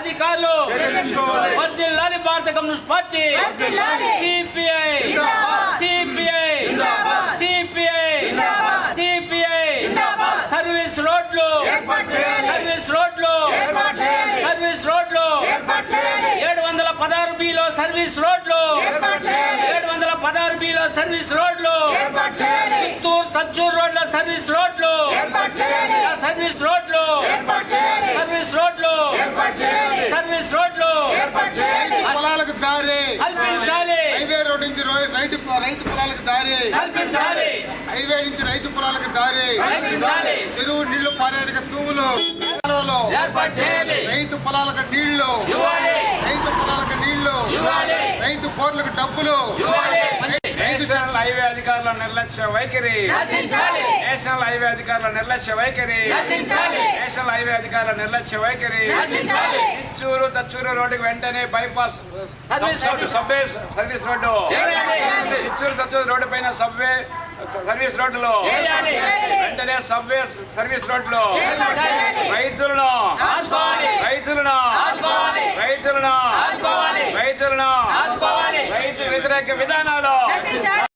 అధికారులు వర్ధిల్లాలి భారత communist party CPI CPI CPI CPI service రోడ్లు సర్వీస్ రోడ్లు సర్వీస్ రోడ్లు 716 బిలో సర్వీస్ రోడ్లు 716 బిలో సర్వీస్ రోడ్లు చిత్తూరు తచ్చూరు రోడ్ల సర్వీస్ రోడ్లు సర్వీస్ రోడ్లు సర్వీస్ రోడ్లు సర్వీస్ రోడ్లు పొలాలకు దారి కల్పించాలి. హైవే రోడ్ నుంచి రైతు పొలాలకు దారి కల్పించాలి. హైవే నుంచి రైతు పొలాలకు దారి కల్పించాలి. చెరువు నీళ్లు పారేటిక తూములు ఏర్పాటు చేయాలి. రైతు పొలాలకు నీళ్లు ఇవ్వాలి. రైతు పొలాలకు నీళ్లు ఇవ్వాలి. రైతు బోర్లకు డబ్బులు ఇవ్వాలి. నేషనల్ హైవే అధికారుల నిర్లక్ష్య వైఖరి నశించాలి. నేషనల్ హైవే అధికారుల నిర్లక్ష్య వైఖరి నశించాలి. నేషనల్ హైవే అధికారుల నిర్లక్ష్య వైఖరి నశించాలి. చిత్తూరు తచ్చూరు రోడ్డుకి వెంటనే bypass subway service road Chittoor Thachur road పైన సబ్వే సర్వీస్ రోడ్డులో వెంటనే సబ్వే సర్వీస్ రోడ్లు రైతులను రైతులను రైతులను రైతులను రైతు వ్యతిరేక విధానాలు